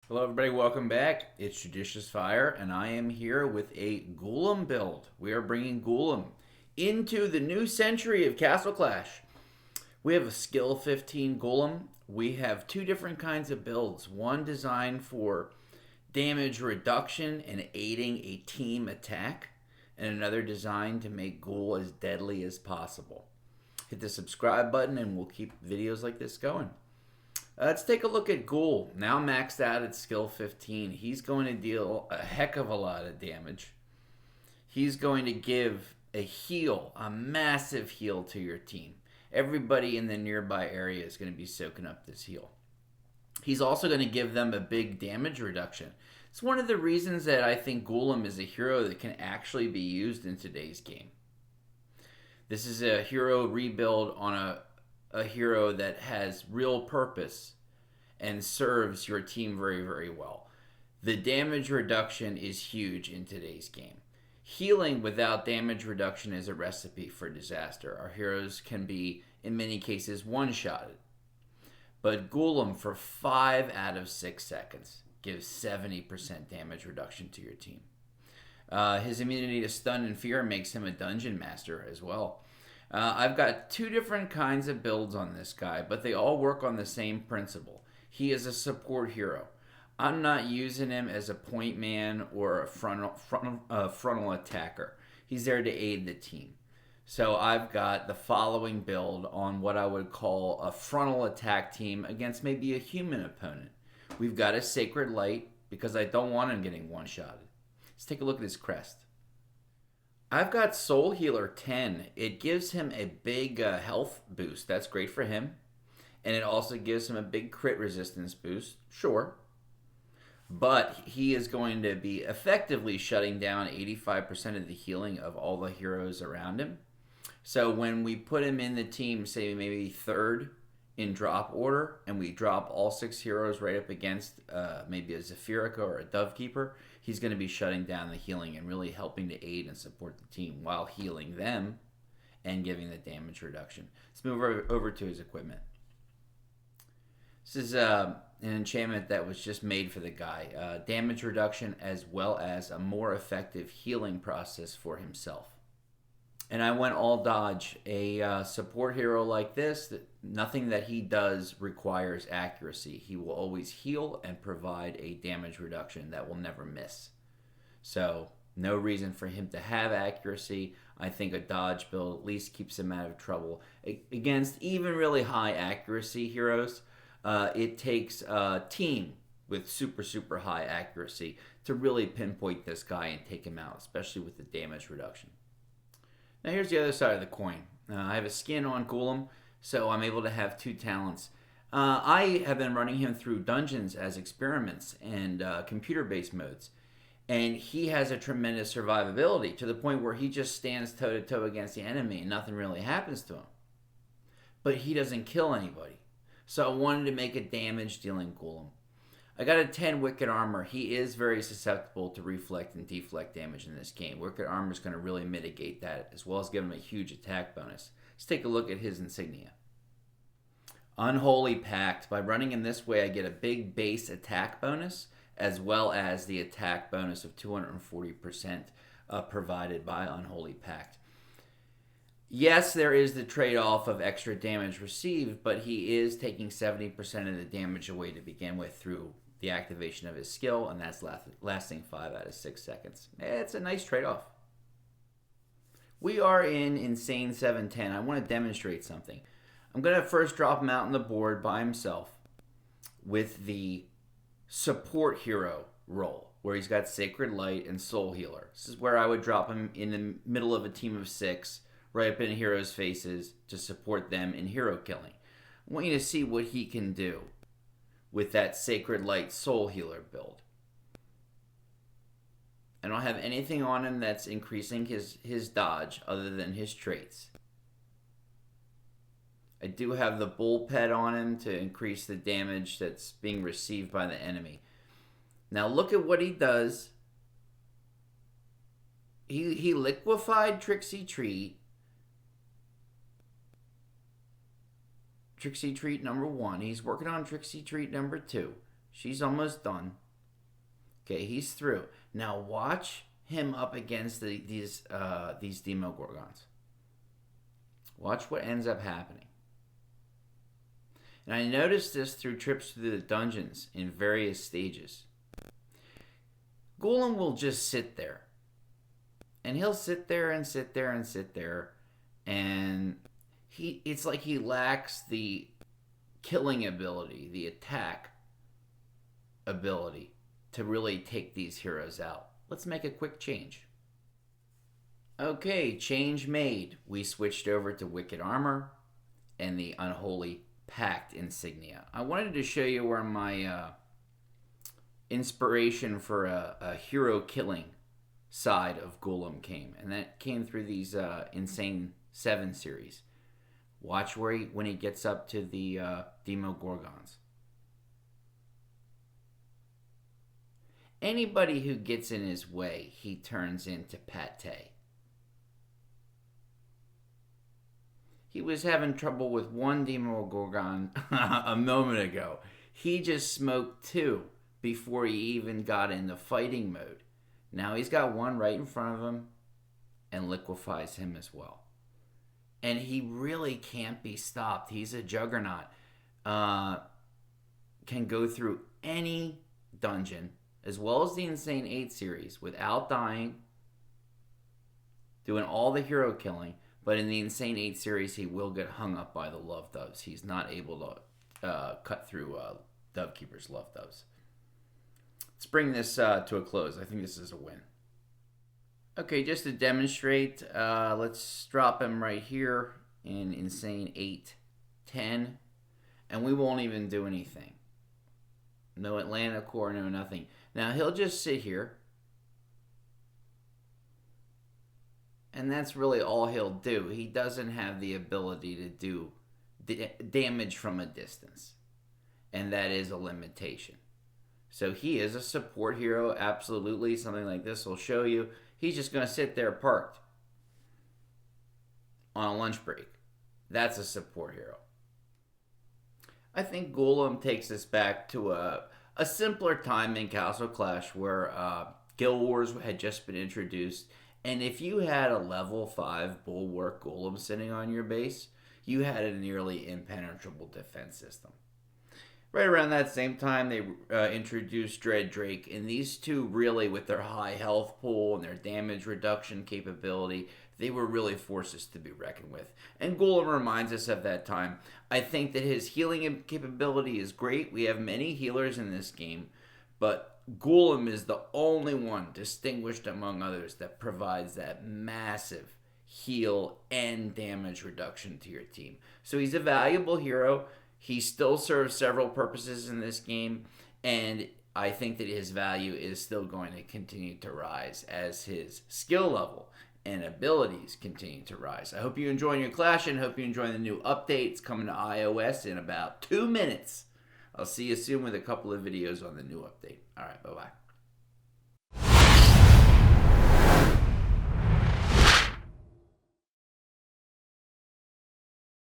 Hello everybody, welcome back. It's JudiciousFire, and I am here with a Ghoulem build. We are bringing Ghoulem into the new century of Castle Clash. We have a skill 15 Ghoulem. We have two different kinds of builds. One designed for damage reduction and aiding a team attack, and another designed to make Ghoul as deadly as possible. Hit the subscribe button and we'll keep videos like this going. Let's take a look at Ghoul. Now maxed out at skill 15. He's going to deal a heck of a lot of damage. He's going to give a heal, a massive heal to your team. Everybody in the nearby area is going to be soaking up this heal. He's also going to give them a big damage reduction. It's one of the reasons that I think Ghoulem is a hero that can actually be used in today's game. This is a hero rebuild on a hero that has real purpose and serves your team very, very well. The damage reduction is huge in today's game. Healing without damage reduction is a recipe for disaster. Our heroes can be, in many cases, one-shotted. But Ghoulem, for 5 out of 6 seconds, gives 70% damage reduction to your team. His immunity to stun and fear makes him a dungeon master as well. I've got two different kinds of builds on this guy, but they all work on the same principle. He is a support hero. I'm not using him as a point man or a frontal attacker. He's there to aid the team. So I've got the following build on what I would call a frontal attack team against maybe a human opponent. We've got a Sacred Light because I don't want him getting one-shotted. Let's take a look at his crest. I've got Soul Healer 10. It gives him a big health boost. That's great for him. And it also gives him a big crit resistance boost. Sure. But he is going to be effectively shutting down 85% of the healing of all the heroes around him. So when we put him in the team, say maybe third in drop order, and we drop all 6 heroes right up against maybe a Zephyrica or a Dovekeeper, he's going to be shutting down the healing and really helping to aid and support the team while healing them and giving the damage reduction. Let's move over to his equipment. This is an enchantment that was just made for the guy. Damage reduction as well as a more effective healing process for himself. And I went all dodge. A support hero like this, nothing that he does requires accuracy. He will always heal and provide a damage reduction that will never miss. So no reason for him to have accuracy. I think a dodge build at least keeps him out of trouble. Against even really high accuracy heroes, it takes a team with super, super high accuracy to really pinpoint this guy and take him out, especially with the damage reduction. Now here's the other side of the coin. I have a skin on Ghoulem, so I'm able to have 2 talents. I have been running him through dungeons as experiments and computer-based modes. And he has a tremendous survivability to the point where he just stands toe-to-toe against the enemy and nothing really happens to him. But he doesn't kill anybody. So I wanted to make a damage-dealing Ghoulem. I got a 10 Wicked Armor. He is very susceptible to reflect and deflect damage in this game. Wicked Armor is going to really mitigate that, as well as give him a huge attack bonus. Let's take a look at his insignia. Unholy Pact. By running him this way, I get a big base attack bonus, as well as the attack bonus of 240% provided by Unholy Pact. Yes, there is the trade-off of extra damage received, but he is taking 70% of the damage away to begin with through the activation of his skill, and that's lasting 5 out of 6 seconds. It's a nice trade-off. We are in Insane 710. I want to demonstrate something. I'm going to first drop him out on the board by himself with the support hero role, where he's got Sacred Light and Soul Healer. This is where I would drop him in the middle of a team of 6, right up in heroes' faces to support them in hero killing. I want you to see what he can do with that Sacred Light Soul Healer build. I don't have anything on him that's increasing his dodge other than his traits. I do have the Bull Pet on him to increase the damage that's being received by the enemy. Now look at what he does. He liquefied Trixie Treat. Trixie Treat number 1. He's working on Trixie Treat number 2. She's almost done. Okay, he's through. Now watch him up against these Demogorgons. Watch what ends up happening. And I noticed this through trips through the dungeons in various stages. Ghoulem will just sit there. And he'll sit there and sit there and sit there. And it's like he lacks the killing ability, the attack ability to really take these heroes out. Let's make a quick change. Okay, change made. We switched over to Wicked Armor and the Unholy Pact insignia. I wanted to show you where my inspiration for a hero killing side of Ghoulem came, and that came through these Insane 7 series. Watch when he gets up to the Demogorgons. Anybody who gets in his way, he turns into pate. He was having trouble with one Demogorgon a moment ago. He just smoked 2 before he even got into fighting mode. Now he's got one right in front of him and liquefies him as well. And he really can't be stopped. He's a juggernaut. Can go through any dungeon, as well as the Insane 8 series, without dying, doing all the hero killing. But in the Insane 8 series, he will get hung up by the Love Doves. He's not able to cut through Dovekeeper's Love Doves. Let's bring this to a close. I think this is a win. Okay, just to demonstrate, let's drop him right here in Insane 8-10. And we won't even do anything. No Atlanta core, no nothing. Now, he'll just sit here. And that's really all he'll do. He doesn't have the ability to do damage from a distance. And that is a limitation. So he is a support hero, absolutely. Something like this will show you. He's just going to sit there parked on a lunch break. That's a support hero. I think Ghoulem takes us back to a simpler time in Castle Clash where Guild Wars had just been introduced. And if you had a level 5 Bulwark Ghoulem sitting on your base, you had a nearly impenetrable defense system. Right around that same time, they introduced Dread Drake, and these two really, with their high health pool and their damage reduction capability, they were really forces to be reckoned with. And Ghoulem reminds us of that time. I think that his healing capability is great. We have many healers in this game, but Ghoulem is the only one distinguished among others that provides that massive heal and damage reduction to your team. So he's a valuable hero. He still serves several purposes in this game, and I think that his value is still going to continue to rise as his skill level and abilities continue to rise. I hope you enjoy your Clash and hope you enjoy the new updates coming to iOS in about 2 minutes. I'll see you soon with a couple of videos on the new update. All right, bye-bye.